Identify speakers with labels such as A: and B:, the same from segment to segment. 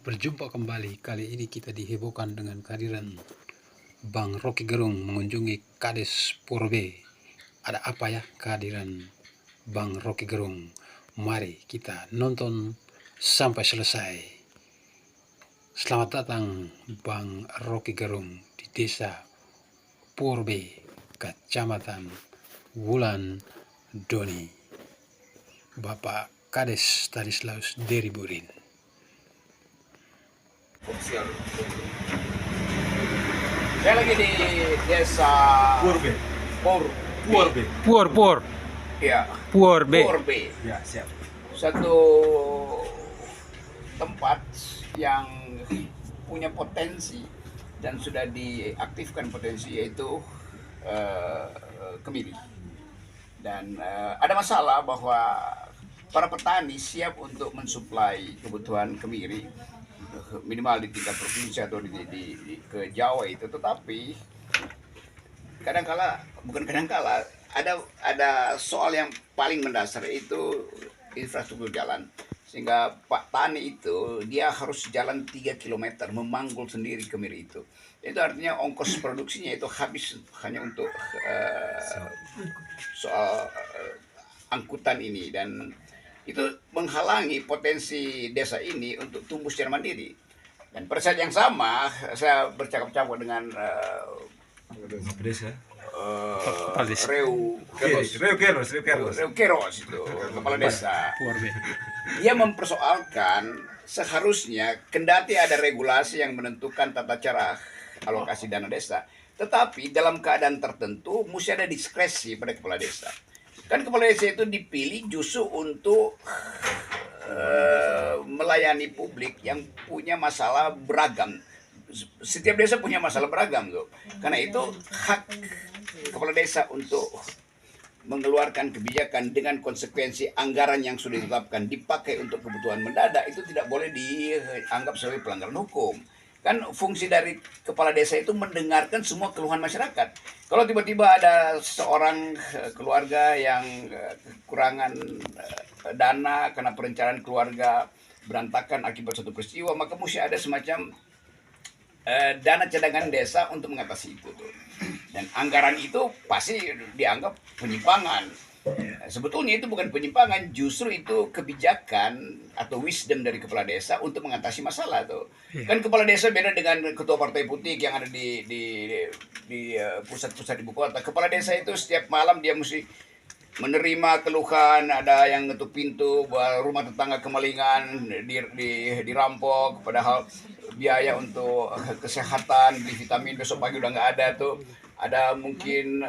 A: Berjumpa kembali. Kali ini kita dihebohkan dengan kehadiran Bang Rocky Gerung mengunjungi Kades Purbe. Ada apa ya kehadiran Bang Rocky Gerung? Mari kita nonton sampai selesai. Selamat datang Bang Rocky Gerung di Desa Purbe, Kecamatan Wulan Doni. Bapak Kades Stanislaus Deriburin.
B: Ofisial. Saya lagi di desa
C: Purbe.
B: Purbe.
A: Pur.
B: Ya,
A: Purbe.
B: Purbe.
C: Ya, siap.
B: Satu tempat yang punya potensi dan sudah diaktifkan potensi, yaitu kemiri. Dan ada masalah bahwa para petani siap untuk mensuplai kebutuhan kemiri minimal di tingkat provinsi atau ke Jawa itu, tetapi ada soal yang paling mendasar, itu infrastruktur jalan, sehingga Pak Tani itu dia harus jalan 3 km memanggul sendiri kemiri itu artinya ongkos produksinya itu habis hanya untuk soal angkutan ini, dan itu menghalangi potensi desa ini untuk tumbuh secara mandiri. Dan pada saat yang sama saya bercakap-cakap dengan Reu Keros itu kepala desa. Dia mempersoalkan seharusnya kendati ada regulasi yang menentukan tata cara alokasi dana desa, tetapi dalam keadaan tertentu mesti ada diskresi pada kepala desa. Kan kepala desa itu dipilih justru untuk melayani publik yang punya masalah beragam. Setiap desa punya masalah beragam tuh. Karena itu hak kepala desa untuk mengeluarkan kebijakan dengan konsekuensi anggaran yang sudah ditetapkan dipakai untuk kebutuhan mendadak, itu tidak boleh dianggap sebagai pelanggaran hukum. Kan fungsi dari kepala desa itu mendengarkan semua keluhan masyarakat. Kalau tiba-tiba ada seorang keluarga yang kekurangan dana karena perencanaan keluarga berantakan akibat suatu peristiwa, maka mesti ada semacam dana cadangan desa untuk mengatasi itu tuh. Dan anggaran itu pasti dianggap penyimpangan. Sebetulnya itu bukan penyimpangan, justru itu kebijakan atau wisdom dari kepala desa untuk mengatasi masalah tuh. Kan kepala desa beda dengan ketua partai politik yang ada di pusat-pusat ibu kota. Kepala desa itu setiap malam dia mesti menerima keluhan, ada yang ngetuk pintu bahwa rumah tetangga kemalingan, dirampok, padahal biaya untuk kesehatan, beli vitamin besok pagi udah nggak ada tuh. Ada mungkin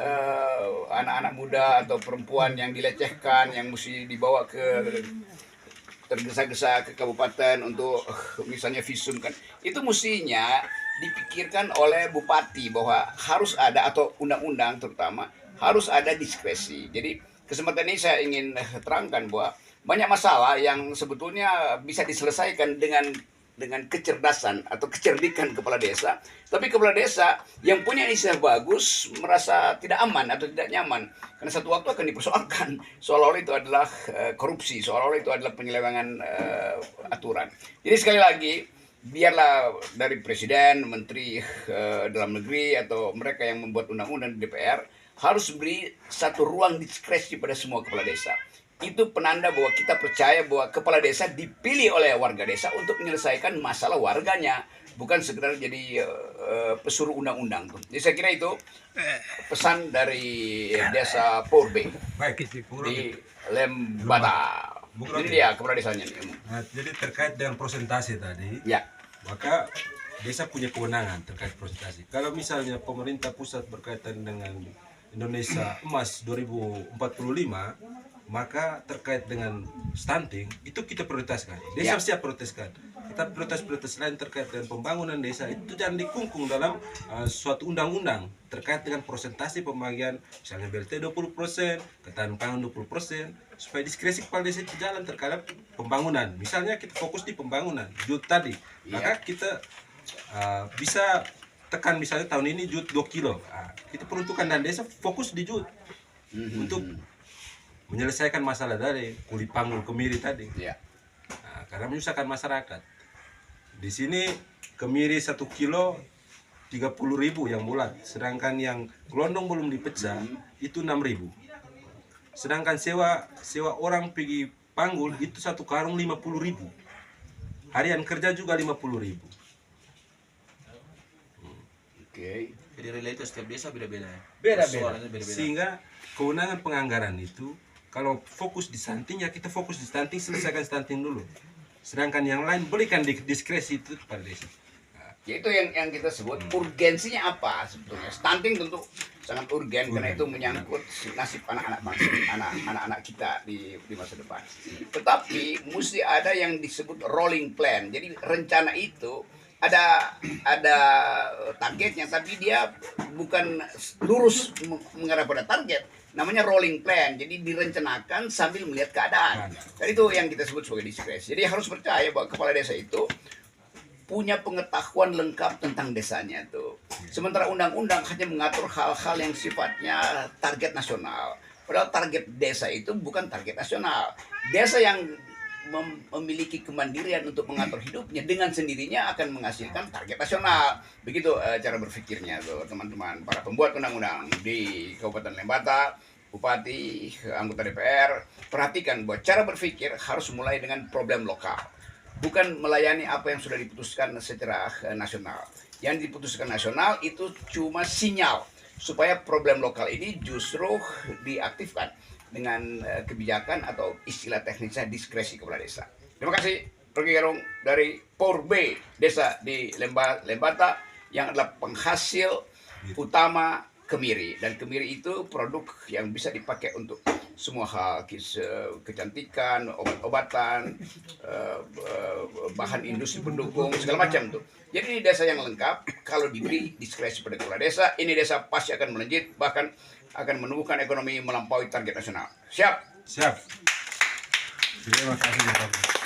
B: anak-anak muda atau perempuan yang dilecehkan, yang mesti dibawa tergesa-gesa ke kabupaten untuk misalnya visum, kan itu mestinya dipikirkan oleh bupati bahwa harus ada, atau undang-undang terutama harus ada diskresi. Jadi kesempatan ini saya ingin terangkan bahwa banyak masalah yang sebetulnya bisa diselesaikan dengan kecerdasan atau kecerdikan kepala desa, tapi kepala desa yang punya inisiatif bagus merasa tidak aman atau tidak nyaman karena satu waktu akan dipersoalkan seolah-olah itu adalah korupsi, seolah-olah itu adalah penyelewengan aturan. Jadi sekali lagi, biarlah dari presiden, menteri dalam negeri, atau mereka yang membuat undang-undang di DPR harus beri satu ruang diskresi pada semua kepala desa. Itu penanda bahwa kita percaya bahwa kepala desa dipilih oleh warga desa untuk menyelesaikan masalah warganya, bukan sekedar jadi pesuruh undang-undang. Jadi saya kira itu pesan dari desa Purbe di Lembata. Ini dia kepala desanya.
C: Nah, jadi terkait dengan persentase tadi,
B: ya,
C: maka desa punya kewenangan terkait persentase. Kalau misalnya pemerintah pusat berkaitan dengan Indonesia Emas 2045, maka terkait dengan stunting itu kita prioritaskan. Desa siap prioritaskan. Kita prioritas lain terkait dengan pembangunan desa itu jangan dikungkung dalam suatu undang-undang terkait dengan persentase pembagian, misalnya BLT 20%, ketahanan pangan 20%, supaya diskresi kepala desa itu jalan terhadap pembangunan. Misalnya kita fokus di pembangunan, JUT tadi, maka kita bisa tekan misalnya tahun ini JUT 2 kilo. Kita peruntukan dan desa fokus di JUT untuk menyelesaikan masalah dari kuli panggul kemiri tadi. Karena menyusahkan masyarakat. Di sini kemiri 1 kilo 30.000 yang bulat, sedangkan yang gelondong belum dipecah itu 6.000. Sedangkan sewa orang pergi panggul itu 1 karung 50.000. Harian kerja juga 50.000.
B: Oke.
D: Jadi relay itu setiap desa beda-beda ya.
C: Beda-beda.
D: Persoalannya beda-beda.
C: Sehingga kewenangan penganggaran itu kalau fokus di stunting ya kita fokus di stunting, selesaikan stunting dulu. Sedangkan yang lain berikan diskresi itu kepada desa.
B: Ya itu yang kita sebut urgensinya apa sebetulnya. Stunting tentu sangat urgen karena itu menyangkut nasib anak-anak kita di masa depan. Tetapi mesti ada yang disebut rolling plan. Jadi rencana itu ada targetnya, tapi dia bukan lurus mengarah pada target. Namanya rolling plan. Jadi direncanakan sambil melihat keadaan. Dan itu yang kita sebut sebagai diskresi. Jadi harus percaya bahwa kepala desa itu punya pengetahuan lengkap tentang desanya tuh. Sementara undang-undang hanya mengatur hal-hal yang sifatnya target nasional. Padahal target desa itu bukan target nasional. Desa yang memiliki kemandirian untuk mengatur hidupnya dengan sendirinya akan menghasilkan target nasional. Begitu cara berpikirnya tuh teman-teman para pembuat undang-undang di Kabupaten Lembata, Bupati, anggota DPR. Perhatikan bahwa cara berpikir harus mulai dengan problem lokal. Bukan melayani apa yang sudah diputuskan secara nasional. Yang diputuskan nasional itu cuma sinyal supaya problem lokal ini justru diaktifkan dengan kebijakan atau istilah teknisnya diskresi kepala desa. Terima kasih Rocky Gerung dari POR B Desa di Lembata yang adalah penghasil utama kemiri, dan kemiri itu produk yang bisa dipakai untuk semua hal, kecantikan, obat-obatan, bahan industri pendukung segala macam tuh. Jadi ini desa yang lengkap. Kalau diberi diskresi pada kepala desa, ini desa pasti akan melejit, bahkan akan menumbuhkan ekonomi melampaui target nasional. Siap?
C: Siap. Terima kasih.